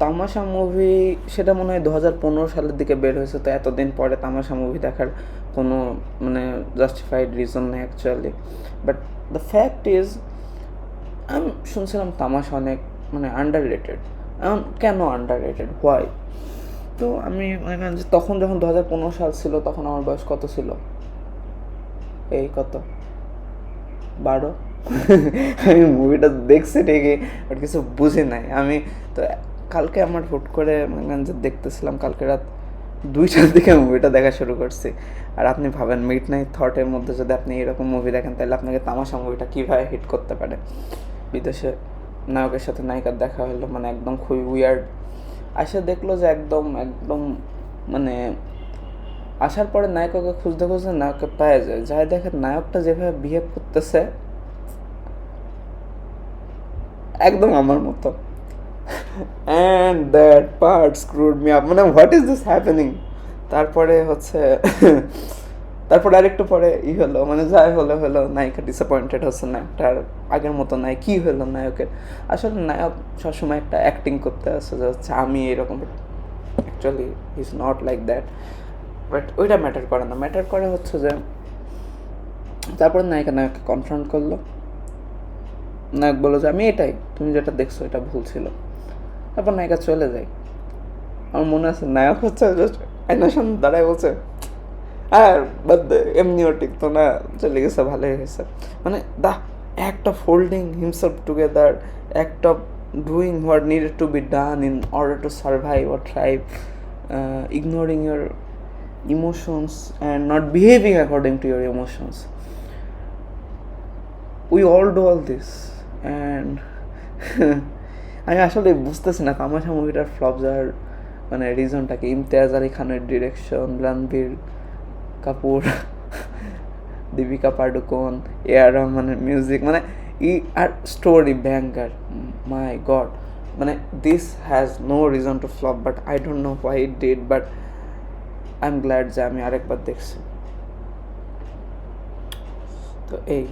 তামাশা মুভি সেটা মনে হয় 2015 সালের দিকে বের হয়েছে, তো এতদিন পরে তামাশা মুভি দেখার কোনো মানে জাস্টিফাইড রিজন নেই actually. But the fact is আমি শুনছিলাম তামাশা অনেক মানে আন্ডার রেটেড। এখন কেন আন্ডার রেটেড, হোয়াই? তো আমি মনে করেন যে তখন যখন 2015 সাল ছিল তখন আমার বয়স কত ছিল, এই কত 12। আমি মুভিটা দেখছি ঠিকই, বাট কিছু বুঝি নাই আমি। তো কালকে আমার হুট করে মনে করেন যে দেখতেছিলাম কালকে রাত 2টার দিকে মুভিটা দেখা শুরু করছি। আর আপনি ভাবেন মিড নাইট থটের মধ্যে যদি আপনি এরকম মুভি দেখেন তাহলে আপনাকে তামাশা মুভিটা কীভাবে হিট করতে পারে। বিদেশে নায়কের সাথে নায়িকার দেখা হলো, মানে একদম খুবই উইয়ার্ড। আসে দেখলো যে একদম একদম মানে আসার পরে নায়ককে খুঁজতে খুঁজতে নায়ককে পাওয়া যায়, যাই দেখে নায়কটা যেভাবে বিহেভ করতেছে একদম আমার মতো। And that part screwed me up, মানে হোয়াট ইজ দিস হ্যাপেনিং। তারপরে হচ্ছে তারপরে আরেকটু পরে হলো, মানে যাই হলো হলো নায়িকা ডিসঅ্যাপয়েন্টেড হচ্ছে, নায়কটা আর আগের মতো নাই। কী হলো নায়কের? আসলে নায়ক সবসময় একটা অ্যাক্টিং করতে আসছে যে হচ্ছে আমি এরকম, actually is not like that. But ওইটা ম্যাটার করে না, ম্যাটার করে হচ্ছে যে তারপরে নায়িকা নায়ককে কনফ্রন্ট করলো। নায়ক বললো যে আমি এটাই, তুমি যেটা দেখছো এটা ভুল ছিল। তারপর নায়িকা চলে যায়। আমার মনে আছে নায়ক হচ্ছে আয়নার সামনে দাঁড়ায় বলছে আর বাদ দে, এমনিও টিকতো না, চলে গেছে, ভালোই হয়েছে। মানে the act of holding himself together, act of doing what needed to be done in order to survive or thrive, ignoring your emotions and not behaving according to your emotions. We all do all this and আমি আসলে বুঝতেছি না তামাশা মুভিটার flop যাওয়ার মানে রিজনটা কি। ইমতিয়াজ আলী খানের direction, Ranbir Kapoor, Deepika Padukone, A R রহমানের মিউজিক, মানে আর স্টোরি ব্যাঙ্গার, মাই গড। মানে this has no reason to flop, but I don't know why it did, but I am glad যে আমি আরেকবার দেখছি। তো এই